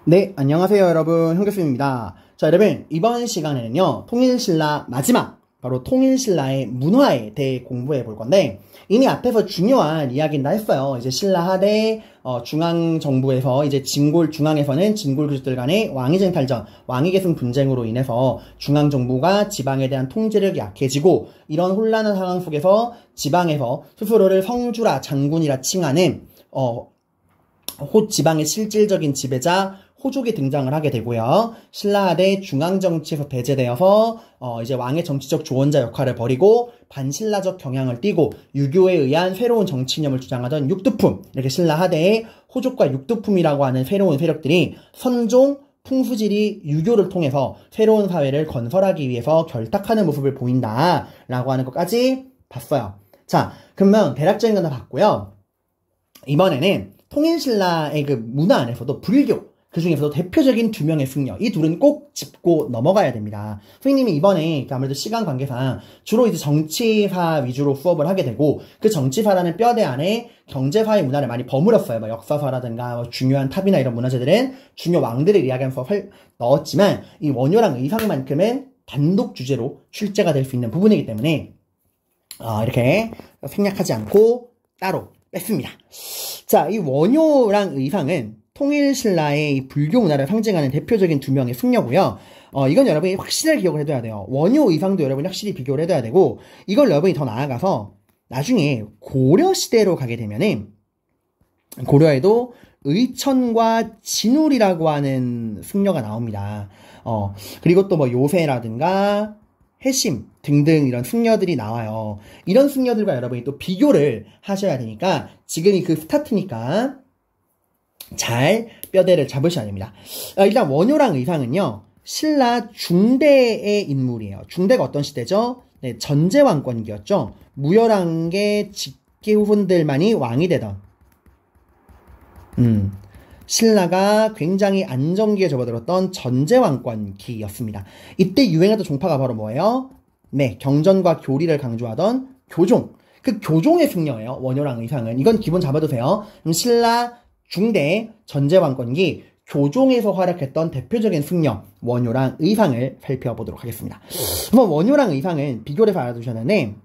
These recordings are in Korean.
네, 안녕하세요 여러분, 현교수입니다. 자, 여러분, 이번 시간에는요 통일신라 마지막 바로 통일신라의 문화에 대해 공부해 볼 건데, 이미 앞에서 중요한 이야기는 다 했어요. 이제 신라 하대 중앙정부에서 이제 중앙에서는 진골 귀족들 간의 왕위쟁 탈전, 왕위계승 분쟁으로 인해서 중앙정부가 지방에 대한 통제력이 약해지고, 이런 혼란한 상황 속에서 지방에서 스스로를 성주라 장군이라 칭하는 지방의 실질적인 지배자 호족이 등장을 하게 되고요. 신라하대 중앙정치에서 배제되어서 이제 왕의 정치적 조언자 역할을 벌이고 반신라적 경향을 띠고 유교에 의한 새로운 정치이념을 주장하던 육두품, 이렇게 신라하대의 호족과 육두품이라고 하는 새로운 세력들이 선종, 풍수지리, 유교를 통해서 새로운 사회를 건설하기 위해서 결탁하는 모습을 보인다라고 하는 것까지 봤어요. 자, 그러면 대략적인 건 다 봤고요. 이번에는 통일신라의 그 문화 안에서도 불교, 그 중에서도 대표적인 두 명의 승려, 이 둘은 꼭 짚고 넘어가야 됩니다. 선생님이 이번에 아무래도 시간 관계상 주로 이제 정치사 위주로 수업을 하게 되고, 그 정치사라는 뼈대 안에 경제사의 문화를 많이 버무렸어요. 뭐 역사사라든가 중요한 탑이나 이런 문화재들은 중요 왕들을 이야기하면서 넣었지만, 이 원효랑 의상만큼은 단독 주제로 출제가 될 수 있는 부분이기 때문에 이렇게 생략하지 않고 따로 뺐습니다. 자, 이 원효랑 의상은 통일신라의 이 불교 문화를 상징하는 대표적인 두 명의 승려고요. 이건 여러분이 확실하게 기억을 해둬야 돼요. 원효 의상도 여러분이 확실히 비교를 해둬야 되고, 이걸 여러분이 더 나아가서 나중에 고려시대로 가게 되면은 고려에도 의천과 진울이라고 하는 승려가 나옵니다. 그리고 또 뭐 요새라든가 해심 등등 이런 승려들이 나와요. 이런 승려들과 여러분이 또 비교를 하셔야 되니까 지금이 그 스타트니까 잘 뼈대를 잡으셔야 됩니다. 일단 원효랑 의상은요, 신라 중대의 인물이에요. 중대가 어떤 시대죠? 네, 전제왕권기였죠. 무열왕의 직계 후손들만이 왕이 되던 신라가 굉장히 안정기에 접어들었던 전제왕권기였습니다. 이때 유행하던 종파가 바로 뭐예요? 네, 경전과 교리를 강조하던 교종. 그 교종의 승려예요, 원효랑 의상은. 이건 기본 잡아두세요. 그럼 신라 중대 전제왕권기 교종에서 활약했던 대표적인 승려 원효랑 의상을 살펴보도록 하겠습니다. 한번 원효랑 의상은 비교를 해서 알아두셨는데,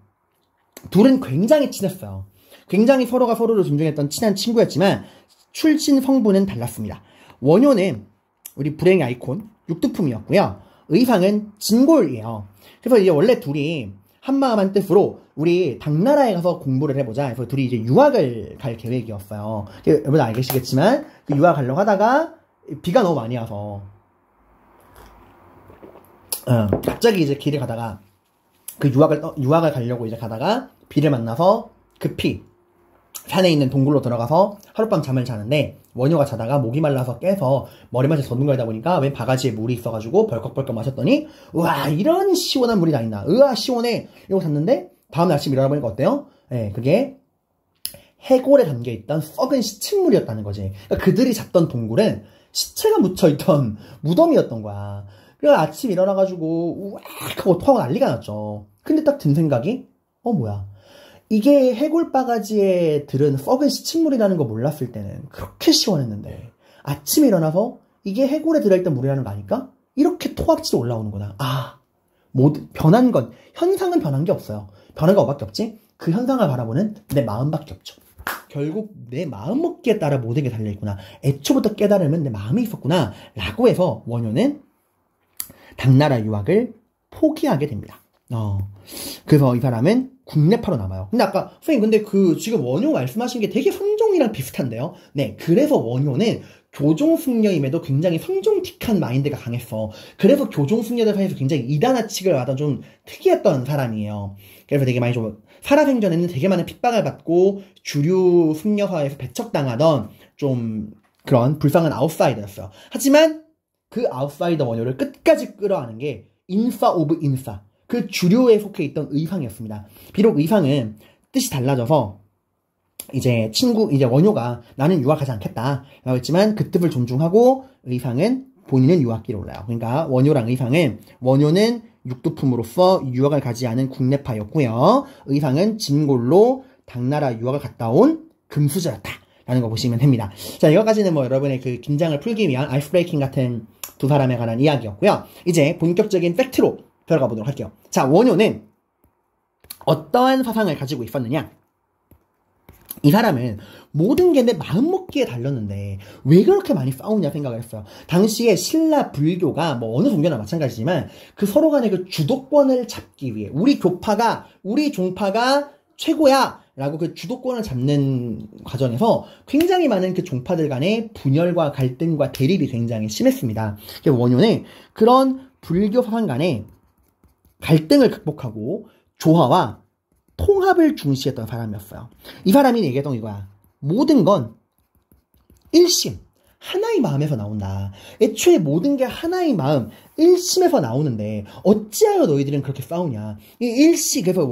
둘은 굉장히 친했어요. 굉장히 서로가 서로를 존중했던 친한 친구였지만 출신 성분은 달랐습니다. 원효는 우리 불행의 아이콘 육두품이었고요. 의상은 진골이에요. 그래서 이제 원래 둘이 한마음 한뜻으로 우리 당나라에 가서 공부를 해보자 해서 둘이 이제 유학을 갈 계획이었어요. 여러분 알겠시겠지만 그 유학 가려고 하다가 비가 너무 많이 와서 갑자기 이제 길을 가다가 그 유학을 가려고 이제 가다가 비를 만나서 급히 산에 있는 동굴로 들어가서 하룻밤 잠을 자는데, 원효가 자다가 목이 말라서 깨서 머리맡에 젖는거리다 보니까 웬 바가지에 물이 있어가지고 벌컥벌컥 마셨더니 우와, 이런 시원한 물이 다 있나, 으아 시원해 이러고 잤는데, 다음날 아침 일어나 보니까 어때요? 네, 그게 해골에 담겨있던 썩은 시친물이었다는 거지. 그러니까 그들이 잤던 동굴은 시체가 묻혀있던 무덤이었던 거야. 그래서 아침 일어나가지고 우악 하고 토하고 난리가 났죠. 근데 딱 든 생각이 뭐야, 이게 해골바가지에 들은 썩은 시친물이라는 거 몰랐을 때는 그렇게 시원했는데, 아침에 일어나서 이게 해골에 들어있던 물이라는 거 아닐까? 이렇게 토악지로 올라오는구나. 변한 건, 현상은 변한 게 없어요. 변한 거 뭐밖에 없지? 그 현상을 바라보는 내 마음밖에 없죠. 결국 내 마음먹기에 따라 모든 게 달려있구나. 애초부터 깨달으면 내 마음이 있었구나 라고 해서 원효는 당나라 유학을 포기하게 됩니다. 그래서 이 사람은 국내파로 남아요. 근데 아까 선생님, 근데 지금 원효 말씀하신 게 되게 성종이랑 비슷한데요? 네, 그래서 원효는 교종 승려임에도 굉장히 성종틱한 마인드가 강했어. 그래서 교종 승려들 사이에서 굉장히 이단화 칙을 하던 좀 특이했던 사람이에요. 그래서 되게 많이 좀 살아생전에는 되게 많은 핍박을 받고 주류 승려사회에서 배척당하던 좀 그런 불쌍한 아웃사이더였어요. 하지만 그 아웃사이더 원효를 끝까지 끌어안은 게 인싸 오브 인싸, 그 주류에 속해 있던 의상이었습니다. 비록 의상은 뜻이 달라져서 이제 원효가 나는 유학 가지 않겠다 라고 했지만, 그 뜻을 존중하고 의상은 본인은 유학길을 올라요. 그러니까 원효랑 의상은, 원효는 육두품으로서 유학을 가지 않은 국내파였고요. 의상은 진골로 당나라 유학을 갔다 온 금수저였다 라는 거 보시면 됩니다. 자, 여기까지는 뭐 여러분의 그 긴장을 풀기 위한 아이스 브레이킹 같은 두 사람에 관한 이야기였고요. 이제 본격적인 팩트로 들어가 보도록 할게요. 자, 원효는 어떠한 사상을 가지고 있었느냐? 이 사람은 모든 게 내 마음먹기에 달렸는데 왜 그렇게 많이 싸우냐 생각을 했어요. 당시에 신라 불교가 뭐 어느 종교나 마찬가지지만 그 서로 간의 그 주도권을 잡기 위해 우리 종파가 최고야 라고 그 주도권을 잡는 과정에서 굉장히 많은 그 종파들 간의 분열과 갈등과 대립이 굉장히 심했습니다. 원효는 그런 불교 사상 간의 갈등을 극복하고 조화와 통합을 중시했던 사람이었어요. 이 사람이 얘기했던 이거야. 모든 건 일심, 하나의 마음에서 나온다. 애초에 모든 게 하나의 마음, 일심에서 나오는데 어찌하여 너희들은 그렇게 싸우냐. 이 일시, 그래서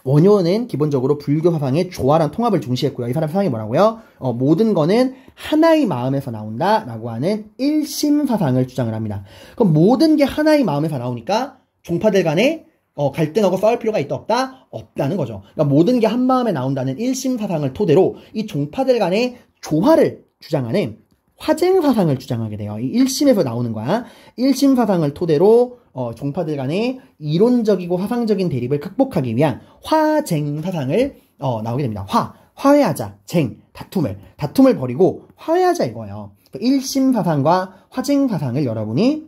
원효는 기본적으로 불교 사상의 조화랑 통합을 중시했고요. 이 사람 사상이 뭐라고요? 모든 거는 하나의 마음에서 나온다 라고 하는 일심 사상을 주장을 합니다. 그럼 모든 게 하나의 마음에서 나오니까 종파들 간에 갈등하고 싸울 필요가 있다 없다? 없다는 거죠. 그러니까 모든 게 한 마음에 나온다는 일심 사상을 토대로 이 종파들 간의 조화를 주장하는 화쟁 사상을 주장하게 돼요. 이 일심에서 나오는 거야. 일심 사상을 토대로 종파들 간의 이론적이고 사상적인 대립을 극복하기 위한 화쟁 사상을 나오게 됩니다. 화해하자, 다툼을 버리고 화해하자 이거예요. 일심 사상과 화쟁 사상을 여러분이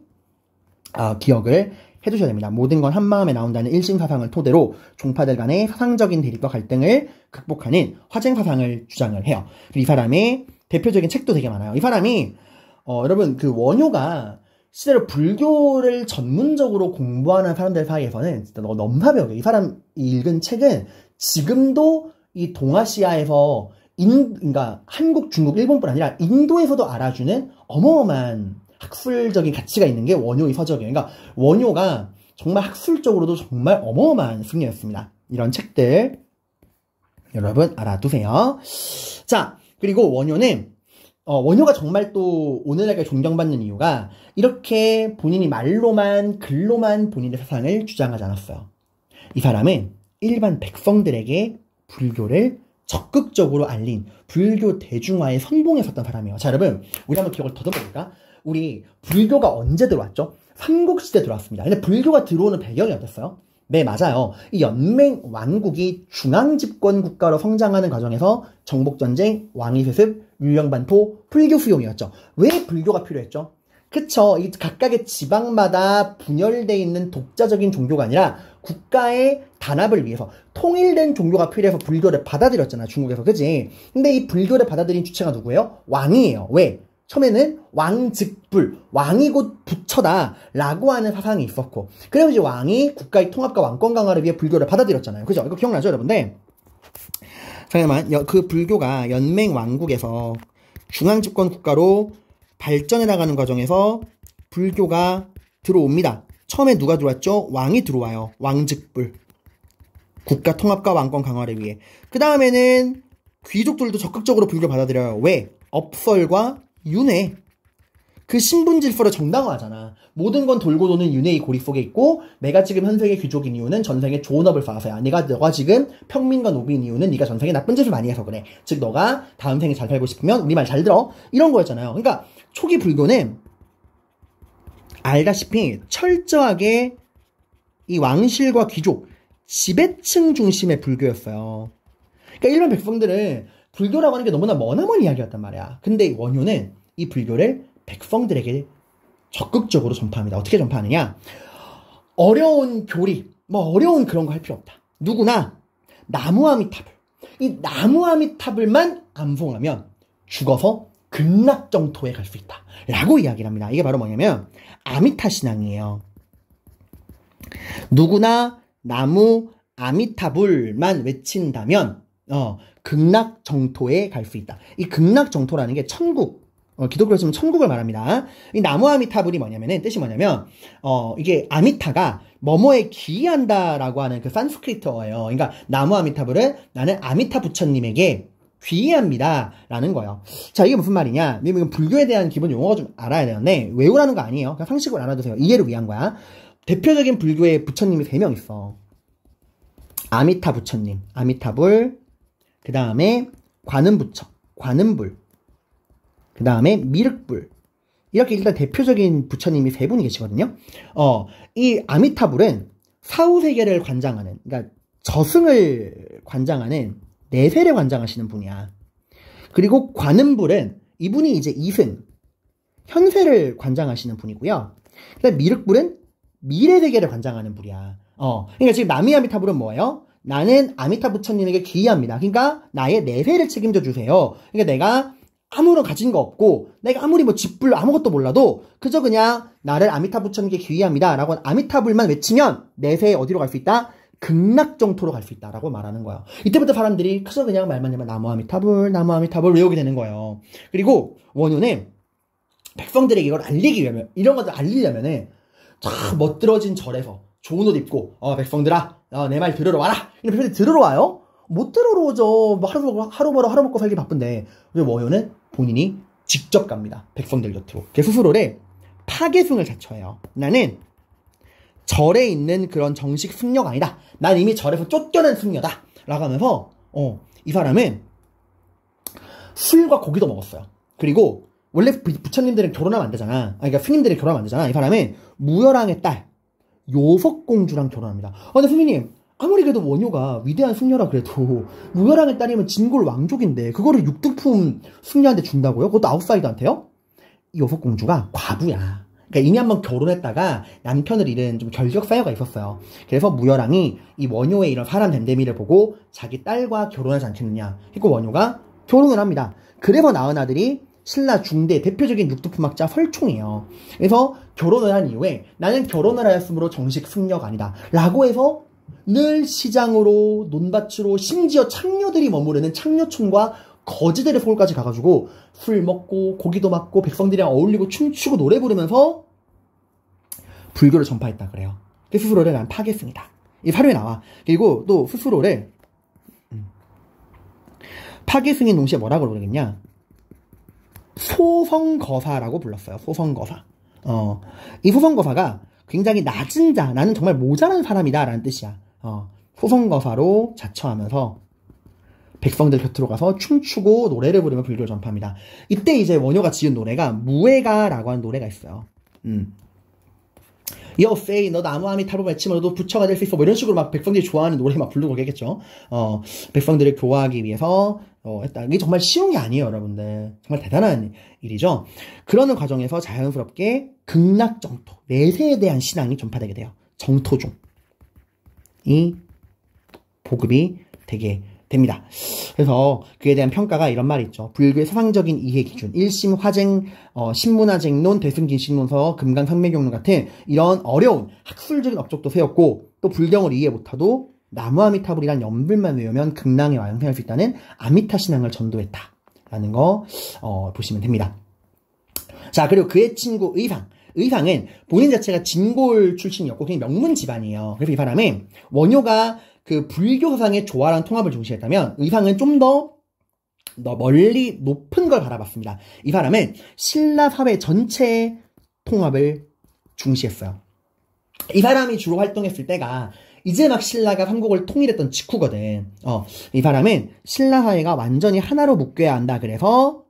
기억을 해두셔야 됩니다. 모든 건 한마음에 나온다는 일심 사상을 토대로 종파들 간의 사상적인 대립과 갈등을 극복하는 화쟁 사상을 주장을 해요. 이 사람의 대표적인 책도 되게 많아요. 이 사람이 여러분 그 원효가 실제로 불교를 전문적으로 공부하는 사람들 사이에서는 진짜 넘사벽이에요. 이 사람이 읽은 책은 지금도 이 동아시아에서 그러니까 한국, 중국, 일본뿐 아니라 인도에서도 알아주는 어마어마한 학술적인 가치가 있는 게 원효의 서적이에요. 그러니까 원효가 정말 학술적으로도 정말 어마어마한 승려였습니다. 이런 책들 여러분 알아두세요. 자, 그리고 원효가 정말 또 오늘날까지 존경받는 이유가 이렇게 본인이 말로만 글로만 본인의 사상을 주장하지 않았어요. 이 사람은 일반 백성들에게 불교를 적극적으로 알린 불교 대중화에 선봉했었던 사람이에요. 자, 여러분 우리 한번 기억을 더듬어볼까? 우리 불교가 언제 들어왔죠? 삼국시대 들어왔습니다. 근데 불교가 들어오는 배경이 어땠어요? 네, 맞아요. 이 연맹 왕국이 중앙집권 국가로 성장하는 과정에서 정복전쟁, 왕위세습, 율령반포, 불교 수용이었죠. 왜 불교가 필요했죠? 그쵸. 이 각각의 지방마다 분열되어 있는 독자적인 종교가 아니라 국가의 단합을 위해서 통일된 종교가 필요해서 불교를 받아들였잖아, 중국에서. 그치? 근데 이 불교를 받아들인 주체가 누구예요? 왕이에요. 왜? 처음에는 왕즉불, 왕이 곧 부처다 라고 하는 사상이 있었고, 그래서 이제 왕이 국가의 통합과 왕권 강화를 위해 불교를 받아들였잖아요. 그죠? 이거 기억나죠, 여러분들? 잠깐만, 그 불교가 연맹 왕국에서 중앙집권 국가로 발전해 나가는 과정에서 불교가 들어옵니다. 처음에 누가 들어왔죠? 왕이 들어와요. 왕즉불. 국가 통합과 왕권 강화를 위해. 그 다음에는 귀족들도 적극적으로 불교를 받아들여요. 왜? 업설과 윤회. 그 신분 질서를 정당화하잖아. 모든 건 돌고 도는 윤회의 고리 속에 있고, 내가 지금 현생의 귀족인 이유는 전생에 좋은 업을 쌓아서야. 너가 지금 평민과 노비인 이유는 네가 전생에 나쁜 짓을 많이 해서 그래. 즉 너가 다음 생에 잘 살고 싶으면 우리 말 잘 들어. 이런 거였잖아요. 그러니까 초기 불교는 알다시피 철저하게 이 왕실과 귀족, 지배층 중심의 불교였어요. 그러니까 일반 백성들은 불교라고 하는 게 너무나 머나먼 이야기였단 말이야. 근데 원효는 이 불교를 백성들에게 적극적으로 전파합니다. 어떻게 전파하느냐? 어려운 교리, 어려운 그런 거 할 필요 없다. 누구나 나무아미타불. 이 나무아미타불만 암송하면 죽어서 극락정토에 갈 수 있다. 라고 이야기를 합니다. 이게 바로 뭐냐면 아미타 신앙이에요. 누구나 나무 아미타불만 외친다면 극락정토에 갈 수 있다. 이 극락정토라는 게 천국, 기독교로 치면 천국을 말합니다. 이 나무 아미타불이 뭐냐면은, 뜻이 뭐냐면, 이게 아미타가 뭐뭐에 귀의한다라고 하는 그 산스크리트어예요. 그러니까 나무 아미타불은 나는 아미타 부처님에게 귀의합니다. 라는 거예요. 자, 이게 무슨 말이냐? 이건 불교에 대한 기본 용어가 좀 알아야 되는데, 외우라는 거 아니에요. 그냥 상식으로 알아두세요. 이해를 위한 거야. 대표적인 불교의 부처님이 3명 있어. 아미타 부처님, 아미타불, 그 다음에 관음부처, 관음불, 그 다음에 미륵불. 이렇게 일단 대표적인 부처님이 세 분이 계시거든요. 이 아미타불은 사후세계를 관장하는, 그러니까 저승을 관장하는 내세를 관장하시는 분이야. 그리고 관음불은 이분이 이제 이승, 현세를 관장하시는 분이고요. 그다음 미륵불은 미래세계를 관장하는 분이야. 그러니까 지금 나미아미타불은 뭐예요? 나는 아미타 부처님에게 귀의합니다. 그러니까 나의 내세를 책임져 주세요. 그러니까 내가 아무런 가진 거 없고 내가 아무리 뭐 집불 아무것도 몰라도 그저 그냥 나를 아미타 부처님께 귀의합니다 라고 아미타불만 외치면 내세에 어디로 갈 수 있다? 극락정토로 갈 수 있다 라고 말하는 거예요. 이때부터 사람들이 그저 그냥 말만 하면 나무 아미타불 외우게 되는 거예요. 그리고 원효는 백성들에게 이걸 알리기 위하면, 이런 것들 알리려면은 쫙 멋들어진 절에서 좋은 옷 입고 백성들아 내 말 들으러 와라. 이런 백성들이 들으러 와요? 못 들으러 오죠. 뭐 하루 먹고 살기 바쁜데. 그래서 원효는 본인이 직접 갑니다. 백성들 곁으로. 스스로를 파괴승을 자처해요. 나는 절에 있는 그런 정식 승려가 아니다. 난 이미 절에서 쫓겨난 승려다. 라고 하면서 이 사람은 술과 고기도 먹었어요. 그리고 원래 부처님들은 결혼하면 안 되잖아. 그러니까 스님들이 결혼하면 안 되잖아. 이 사람은 무열왕의 딸 요석공주랑 결혼합니다. 근데 스님님 아무리 그래도 원효가 위대한 승려라 그래도 무열왕의 딸이면 진골 왕족인데 그거를 육등품 승려한테 준다고요? 그것도 아웃사이더한테요? 이 요석공주가 과부야. 그러니까 이미 한번 결혼했다가 남편을 잃은 좀 결격 사유가 있었어요. 그래서 무열왕이 이 원효의 이런 사람 됨됨이를 보고 자기 딸과 결혼하지 않겠느냐. 그리고 원효가 결혼을 합니다. 그래서 낳은 아들이 신라 중대 대표적인 육두품학자 설총이에요. 그래서 결혼을 한 이후에 나는 결혼을 하였으므로 정식 승려가 아니다 라고 해서 늘 시장으로 논밭으로 심지어 창녀들이 머무르는 창녀촌과 거지들의 서울까지 가가지고 술 먹고 고기도 먹고 백성들이랑 어울리고 춤추고 노래 부르면서 불교를 전파했다 그래요. 스스로를 난 파괴승이다. 이 사료에 나와. 그리고 또 스스로를 파괴승인 동시에 뭐라고 부르겠냐? 소성거사라고 불렀어요. 소성거사. 이 소성거사가 굉장히 낮은 자, 나는 정말 모자란 사람이다 라는 뜻이야. 소성거사로 자처하면서 백성들 곁으로 가서 춤추고 노래를 부르며 불교를 전파합니다. 이때 이제 원효가 지은 노래가 무예가라고 하는 노래가 있어요. 여세이 너 나무 아미타불 외치면 너도 부처가 될 수 있어. 뭐 이런 식으로 막 백성들이 좋아하는 노래 막 부르고 그러겠죠. 백성들을 교화하기 위해서 했다. 이게 정말 쉬운 게 아니에요, 여러분들. 정말 대단한 일이죠. 그러는 과정에서 자연스럽게 극락정토, 내세에 대한 신앙이 전파되게 돼요. 정토중. 이 보급이 되게 됩니다. 그래서 그에 대한 평가가 이런 말이 있죠. 불교의 사상적인 이해 기준, 일심 화쟁, 신문화쟁론, 대승진신문서, 금강산매경론 같은 이런 어려운 학술적인 업적도 세웠고 또 불경을 이해 못하도 나무 아미타불이란 연불만 외우면 극락에 완성할 수 있다는 아미타 신앙을 전도했다라는 거 보시면 됩니다. 자, 그리고 그의 친구 의상. 의상은 본인 자체가 진골 출신이었고 그냥 명문 집안이에요. 그래서 이 사람은 원효가 그 불교 사상의 조화랑 통합을 중시했다면 의상은 좀 더 멀리 높은 걸 바라봤습니다. 이 사람은 신라 사회 전체의 통합을 중시했어요. 이 사람이 주로 활동했을 때가 이제 막 신라가 삼국을 통일했던 직후거든. 이 사람은 신라 사회가 완전히 하나로 묶여야 한다. 그래서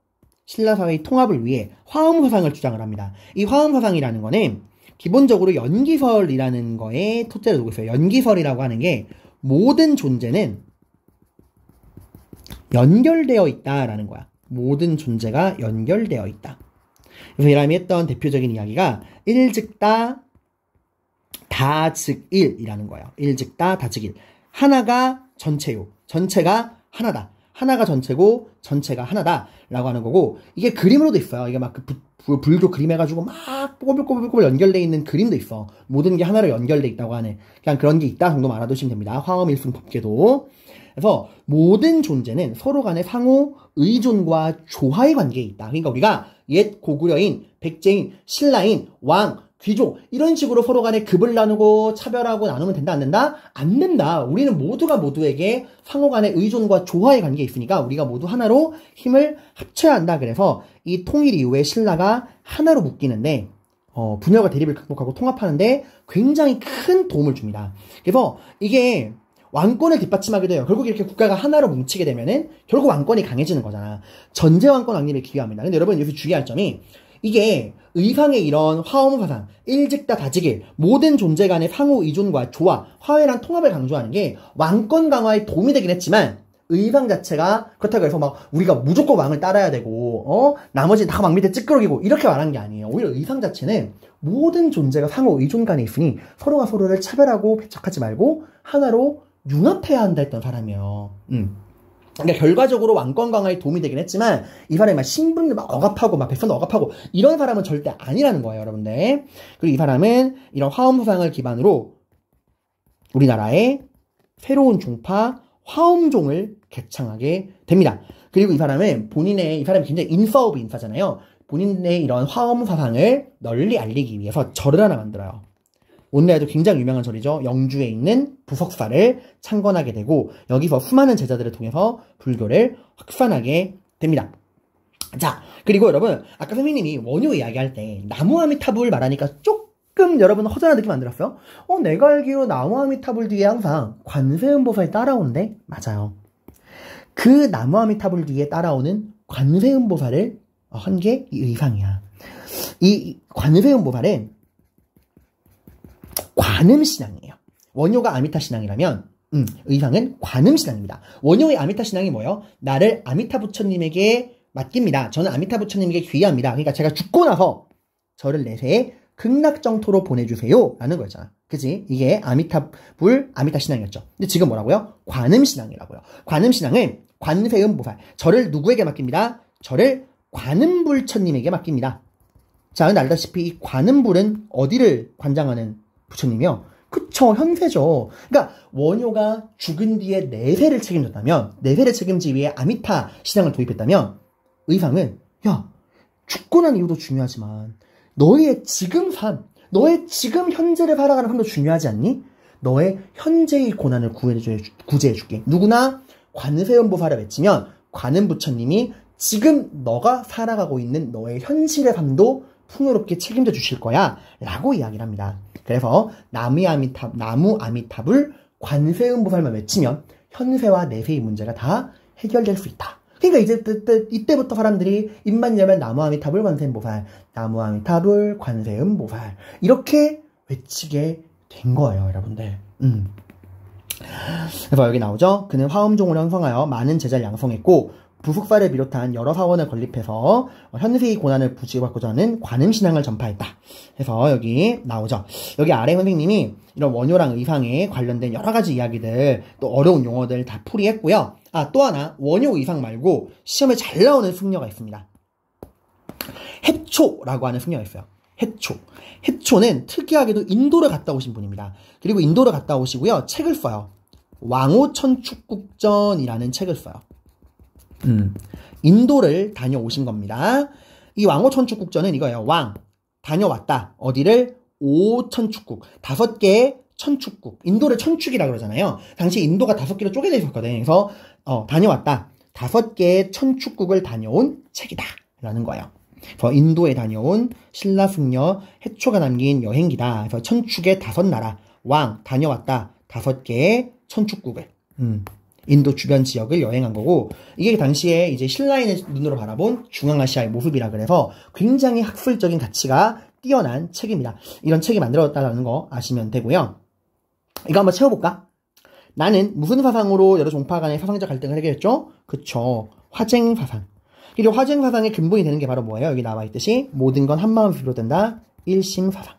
신라 사회의 통합을 위해 화엄사상을 주장을 합니다. 이 화엄사상이라는 거는 기본적으로 연기설이라는 거에 토대를 두고 있어요. 연기설이라고 하는 게 모든 존재는 연결되어 있다라는 거야. 모든 존재가 연결되어 있다. 그래서 이 사람이 했던 대표적인 이야기가 일즉다 다즉일이라는 거예요. 일즉다 다즉일. 하나가 전체요. 전체가 하나다. 하나가 전체고 전체가 하나다라고 하는 거고 이게 그림으로도 있어요. 이게 막 그 불교 그림 해가지고 막 꼬불꼬불꼬불 연결돼 있는 그림도 있어. 모든 게 하나로 연결돼 있다고 하는 그냥 그런 게 있다 정도만 알아두시면 됩니다. 화엄일승 법계도. 그래서 모든 존재는 서로 간의 상호 의존과 조화의 관계에 있다. 그러니까 우리가 옛 고구려인, 백제인, 신라인, 왕, 귀족 이런 식으로 서로 간에 급을 나누고 차별하고 나누면 된다 안 된다? 안 된다. 우리는 모두가 모두에게 상호 간의 의존과 조화의 관계에 있으니까 우리가 모두 하나로 힘을 합쳐야 한다. 그래서 이 통일 이후에 신라가 하나로 묶이는데 분열과 대립을 극복하고 통합하는데 굉장히 큰 도움을 줍니다. 그래서 이게 왕권을 뒷받침하게 돼요. 결국 이렇게 국가가 하나로 뭉치게 되면은 결국 왕권이 강해지는 거잖아. 전제 왕권 확립에 기여합니다. 근데 여러분 여기서 주의할 점이 이게 의상의 이런 화엄사상, 일직다 다지길, 모든 존재 간의 상호 의존과 조화, 화해란 통합을 강조하는 게 왕권 강화에 도움이 되긴 했지만 의상 자체가 그렇다고 해서 막 우리가 무조건 왕을 따라야 되고 나머지 다 왕 밑에 찌끄러기고 이렇게 말한 게 아니에요. 오히려 의상 자체는 모든 존재가 상호 의존 간에 있으니 서로가 서로를 차별하고 배척하지 말고 하나로 융합해야 한다 했던 사람이에요. 그러니까 결과적으로 왕권 강화에 도움이 되긴 했지만 이 사람이 막 신분을 막 억압하고 막 백성을 억압하고 이런 사람은 절대 아니라는 거예요, 여러분들. 그리고 이 사람은 이런 화엄사상을 기반으로 우리나라의 새로운 종파 화엄종을 개창하게 됩니다. 그리고 이 사람이 굉장히 인싸 오브 인싸잖아요. 본인의 이런 화엄사상을 널리 알리기 위해서 절을 하나 만들어요. 오늘날에도 굉장히 유명한 절이죠. 영주에 있는 부석사를 창건하게 되고 여기서 수많은 제자들을 통해서 불교를 확산하게 됩니다. 자, 그리고 여러분 아까 선생님이 원효 이야기할 때 나무아미타불 말하니까 조금 여러분 허전한 느낌 안 들었어요? 내가 알기로 나무아미타불 뒤에 항상 관세음보살이 따라오는데 맞아요. 그 나무아미타불 뒤에 따라오는 관세음보살을 한 게 이 의상이야. 이 관세음보살은 관음신앙이에요. 원효가 아미타신앙이라면 의상은 관음신앙입니다. 원효의 아미타신앙이 뭐예요? 나를 아미타 부처님에게 맡깁니다. 저는 아미타 부처님에게 귀의합니다. 그러니까 제가 죽고 나서 저를 내세에 극락정토로 보내주세요 라는 거였잖아. 그치? 이게 아미타신앙이었죠. 근데 지금 뭐라고요? 관음신앙이라고요. 관음신앙은 관세음보살, 저를 누구에게 맡깁니다? 저를 관음불처님에게 맡깁니다. 자, 근데 알다시피 이 관음불은 어디를 관장하는 부처님이요? 그쵸, 현세죠. 그러니까 원효가 죽은 뒤에 내세를 책임졌다면, 내세를 책임지기 위해 아미타 신앙을 도입했다면 의상은 야, 죽고 난 이유도 중요하지만 너의 지금 삶, 너의 지금 현재를 살아가는 삶도 중요하지 않니? 너의 현재의 고난을 구제해줄게. 누구나 관세음보살을 외치면 관음부처님이 지금 너가 살아가고 있는 너의 현실의 삶도 풍요롭게 책임져 주실 거야 라고 이야기를 합니다. 그래서 나무 아미타불 관세음보살만 외치면 현세와 내세의 문제가 다 해결될 수 있다. 그러니까 이때부터 사람들이 입만 열면 나무 아미타불 관세음보살, 나무 아미타불 관세음보살 이렇게 외치게 된 거예요, 여러분들. 그래서 여기 나오죠. 그는 화엄종을 형성하여 많은 제자를 양성했고 부석사를 비롯한 여러 사원을 건립해서 현세의 고난을 부지하고자 하는 관음신앙을 전파했다. 해서 여기 나오죠. 여기 아래 선생님이 이런 원효랑 의상에 관련된 여러 가지 이야기들, 또 어려운 용어들 다 풀이했고요. 또 하나 원효 의상 말고 시험에 잘 나오는 승려가 있습니다. 해초라고 하는 승려가 있어요. 해초는 특이하게도 인도를 갔다 오신 분입니다. 그리고 인도를 갔다 오시고요. 책을 써요. 왕호천축국전이라는 책을 써요. 인도를 다녀오신 겁니다. 이 왕호천축국전은 이거예요. 왕, 다녀왔다. 어디를? 5천축국. 5개의 천축국. 인도를 천축이라고 그러잖아요. 당시 인도가 5개로 쪼개져 있었거든요. 그래서 다녀왔다. 5개의 천축국을 다녀온 책이다. 라는 거예요. 그래서 인도에 다녀온 신라승려 해초가 남긴 여행기다. 그래서 천축의 5나라. 왕, 다녀왔다. 5개의 천축국을. 인도 주변 지역을 여행한 거고, 이게 당시에 이제 신라인의 눈으로 바라본 중앙아시아의 모습이라 그래서 굉장히 학술적인 가치가 뛰어난 책입니다. 이런 책이 만들어졌다는 거 아시면 되고요. 이거 한번 채워볼까? 나는 무슨 사상으로 여러 종파 간의 사상적 갈등을 해결했죠? 그쵸. 화쟁사상. 그리고 화쟁사상의 근본이 되는 게 바로 뭐예요? 여기 나와 있듯이 모든 건 한마음에서 비롯된다. 일심사상.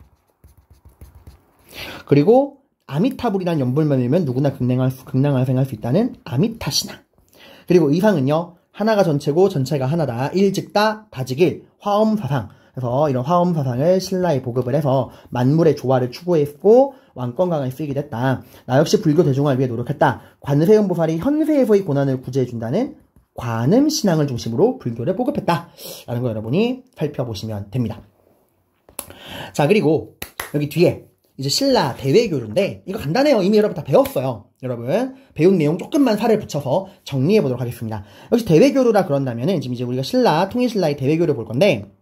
그리고 아미타불이라는 연불만 외우면 누구나 극락을 생할 수 있다는 아미타신앙. 그리고 의상은요. 하나가 전체고 전체가 하나다. 일즉다 다지길 화엄사상. 그래서 이런 화엄사상을 신라에 보급을 해서 만물의 조화를 추구했고 왕권 강화에 쓰이게 됐다. 나 역시 불교 대중화를 위해 노력했다. 관세음보살이 현세에서의 고난을 구제해준다는 관음신앙을 중심으로 불교를 보급했다. 라는 거 여러분이 살펴보시면 됩니다. 자, 그리고 여기 뒤에 이제 신라 대외교류인데 이거 간단해요. 이미 여러분 다 배웠어요. 여러분 배운 내용 조금만 살을 붙여서 정리해 보도록 하겠습니다. 역시 대외교류라 그런다면은 지금 이제 우리가 통일신라의 대외교류 볼 건데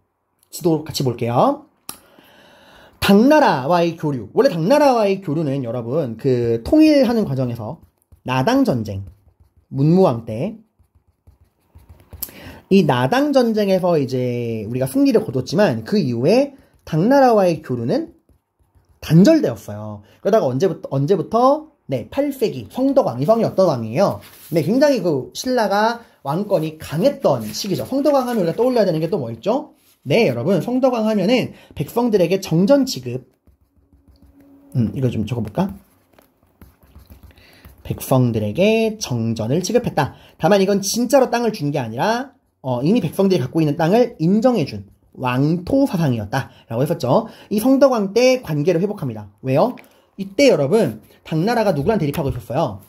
지도 같이 볼게요. 당나라와의 교류. 원래 당나라와의 교류는 여러분 그 통일하는 과정에서 나당전쟁, 문무왕 때, 이 나당전쟁에서 이제 우리가 승리를 거뒀지만 그 이후에 당나라와의 교류는 단절되었어요. 그러다가 언제부터? 네, 8세기 성덕왕, 이성이 어떤 왕이에요? 네, 굉장히 그 신라가 왕권이 강했던 시기죠. 성덕왕 하면 우리가 떠올려야 되는 게 또 뭐 있죠? 네, 여러분, 성덕왕 하면은 백성들에게 정전 취급. 이거 좀 적어볼까? 백성들에게 정전을 취급했다. 다만 이건 진짜로 땅을 준 게 아니라 이미 백성들이 갖고 있는 땅을 인정해준 왕토 사상이었다 라고 했었죠. 이 성덕왕 때 관계를 회복합니다. 왜요? 이때 여러분 당나라가 누구랑 대립하고 있었어요?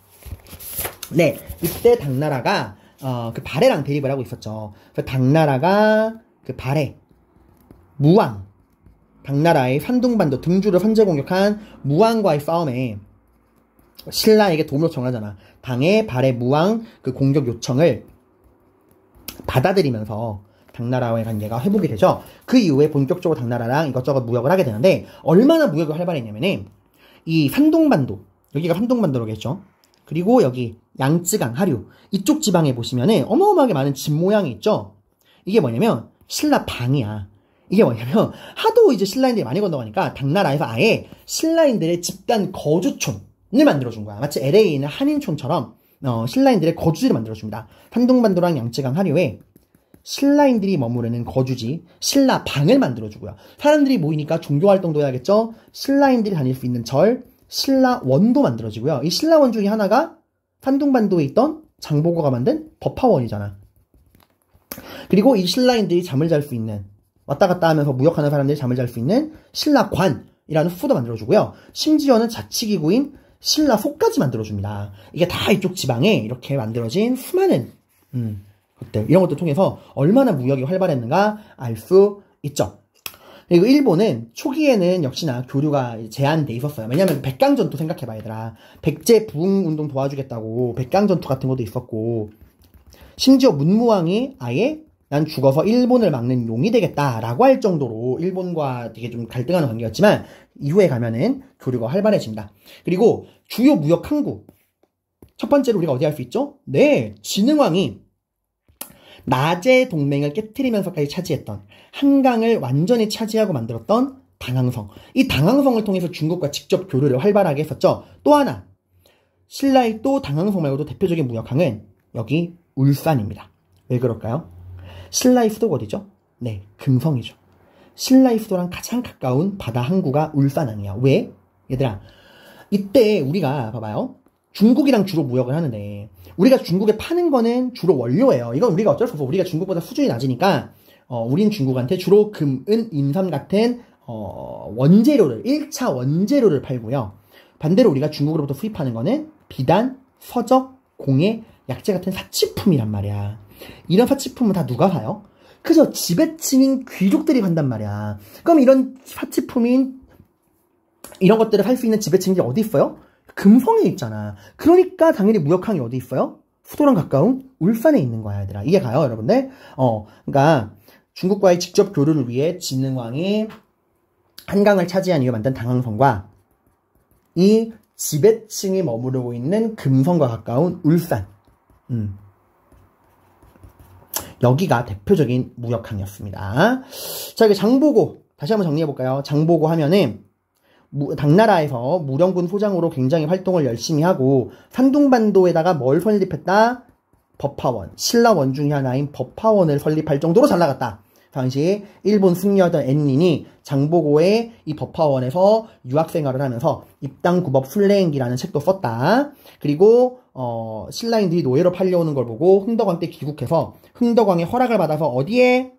네, 이때 당나라가 그 발해랑 대립을 하고 있었죠. 그래서 당나라가 그 발해, 무왕, 당나라의 산둥반도 등주를 선제 공격한 무왕과의 싸움에 신라에게 도움을 요청하잖아. 당의 발해 무왕 그 공격 요청을 받아들이면서 당나라와의 관계가 회복이 되죠. 그 이후에 본격적으로 당나라랑 이것저것 무역을 하게 되는데 얼마나 무역이 활발했냐면은 이 산둥반도, 여기가 산둥반도로겠죠. 그리고 여기 양쯔강, 하류 이쪽 지방에 보시면은 어마어마하게 많은 집 모양이 있죠. 이게 뭐냐면 신라 방이야. 이게 뭐냐면 하도 이제 신라인들이 많이 건너가니까 당나라에서 아예 신라인들의 집단 거주촌을 만들어준 거야. 마치 LA에 있는 한인촌처럼 신라인들의 거주지를 만들어줍니다. 산둥반도랑 양쯔강, 하류에 신라인들이 머무르는 거주지, 신라 방을 만들어주고요. 사람들이 모이니까 종교활동도 해야겠죠? 신라인들이 다닐 수 있는 절, 신라원도 만들어지고요. 이 신라원 중에 하나가 산둥반도에 있던 장보고가 만든 법화원이잖아. 그리고 이 신라인들이 잠을 잘 수 있는, 왔다 갔다 하면서 무역하는 사람들이 잠을 잘 수 있는 신라관이라는 숙소도 만들어주고요. 심지어는 자치기구인 신라소까지 만들어줍니다. 이게 다 이쪽 지방에 이렇게 만들어진 수많은 것들, 이런 것들 통해서 얼마나 무역이 활발했는가 알 수 있죠. 그리고 일본은 초기에는 역시나 교류가 제한돼 있었어요. 왜냐면 백강전투 생각해봐 얘들아. 백제 부흥운동 도와주겠다고 백강전투 같은 것도 있었고, 심지어 문무왕이 아예 난 죽어서 일본을 막는 용이 되겠다라고 할 정도로 일본과 되게 좀 갈등하는 관계였지만 이후에 가면은 교류가 활발해집니다. 그리고 주요 무역 항구, 첫 번째로 우리가 어디 할 수 있죠? 네, 진흥왕이 나제 동맹을 깨트리면서까지 차지했던, 한강을 완전히 차지하고 만들었던 당항성. 이 당항성을 통해서 중국과 직접 교류를 활발하게 했었죠. 또 하나, 신라의 또 당항성 말고도 대표적인 무역항은 여기 울산입니다. 왜 그럴까요? 신라의 수도가 어디죠? 네, 금성이죠. 신라의 수도랑 가장 가까운 바다 항구가 울산항이야. 왜? 얘들아, 이때 우리가 봐봐요. 중국이랑 주로 무역을 하는데 우리가 중국에 파는 거는 주로 원료예요. 이건 우리가 어쩔 수 없어. 우리가 중국보다 수준이 낮으니까 우린 중국한테 주로 금, 은, 인삼 같은 원재료를, 1차 원재료를 팔고요. 반대로 우리가 중국으로부터 수입하는 거는 비단, 서적, 공예, 약재 같은 사치품이란 말이야. 이런 사치품은 다 누가 사요? 그저 지배층인 귀족들이 산단 말이야. 그럼 이런 사치품인 이런 것들을 살 수 있는 지배층이 어디 있어요? 금성에 있잖아. 그러니까 당연히 무역항이 어디 있어요? 수도랑 가까운 울산에 있는 거야, 얘들아. 이해 가요, 여러분들? 그러니까 중국과의 직접 교류를 위해 진흥왕이 한강을 차지한 이후 만든 당항성과 이 지배층이 머무르고 있는 금성과 가까운 울산. 여기가 대표적인 무역항이었습니다. 자, 이게 장보고 다시 한번 정리해볼까요? 장보고 하면은 당나라에서 무령군 소장으로 굉장히 활동을 열심히 하고 산둥반도에다가 뭘 설립했다? 법화원. 신라 원 중에 하나인 법화원을 설립할 정도로 잘 나갔다. 당시 일본 승려였던 앤린이 장보고의 이 법화원에서 유학생활을 하면서 입당구법 순례행기라는 책도 썼다. 그리고 신라인들이 노예로 팔려오는 걸 보고 흥덕왕 때 귀국해서 흥덕왕의 허락을 받아서 어디에?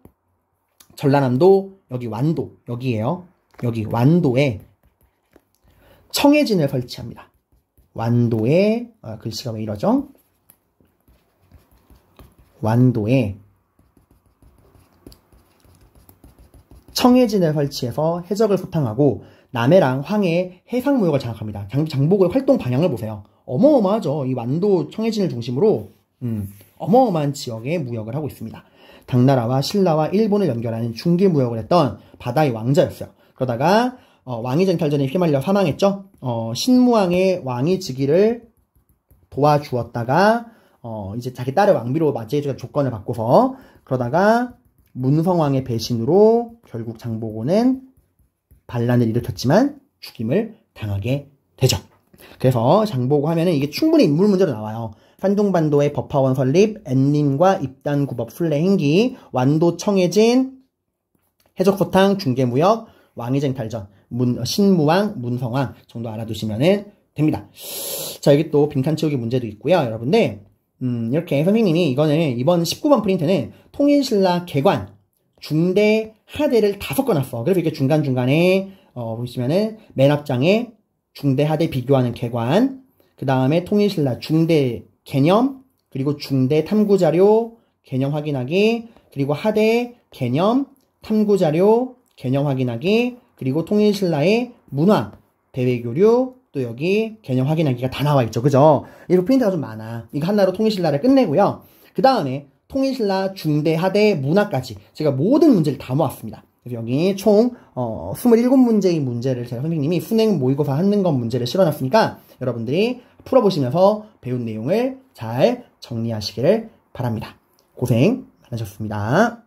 전라남도, 여기 완도, 여기에요. 여기 완도에 청해진을 설치합니다. 완도에, 글씨가 왜 이러죠? 완도에 청해진을 설치해서 해적을 소탕하고 남해랑 황해의 해상무역을 장악합니다. 장보고의 활동 방향을 보세요. 어마어마하죠. 이 완도 청해진을 중심으로 어마어마한 지역의 무역을 하고 있습니다. 당나라와 신라와 일본을 연결하는 중개무역을 했던 바다의 왕자였어요. 그러다가 왕위쟁탈전에 휘말려 사망했죠. 신무왕의 왕위 즉위를 도와주었다가 이제 자기 딸의 왕비로 맞이해주는 조건을 바꿔서 그러다가 문성왕의 배신으로 결국 장보고는 반란을 일으켰지만 죽임을 당하게 되죠. 그래서 장보고 하면은 이게 충분히 인물 문제로 나와요. 산둥반도의 법화원 설립, 앤린과 입단구법 순례 행기, 완도 청해진, 해적소탕, 중개무역, 왕위쟁 탈전, 신무왕, 문성왕 정도 알아두시면 됩니다. 자, 여기 또 빈칸 채우기 문제도 있고요. 여러분들 이렇게 선생님이 이거는 이번 19번 프린트는 통일신라 개관, 중대, 하대를 다 섞어놨어. 그래서 이렇게 중간중간에 보시면은 맨 앞장에 중대, 하대 비교하는 개관, 그 다음에 통일신라 중대 개념, 그리고 중대 탐구자료 개념 확인하기, 그리고 하대 개념, 탐구자료 개념 확인하기, 그리고 통일신라의 문화, 대외교류, 또 여기 개념 확인하기가 다 나와 있죠. 그죠? 이거 프린트가 좀 많아. 이거 하나로 통일신라를 끝내고요. 그 다음에 통일신라 중대, 하대, 문화까지 제가 모든 문제를 다 모았습니다. 그래서 여기 총 27문제의 문제를 제가 선생님이 수능 모의고사 하는 것 문제를 실어놨으니까 여러분들이 풀어보시면서 배운 내용을 잘 정리하시기를 바랍니다. 고생 많으셨습니다.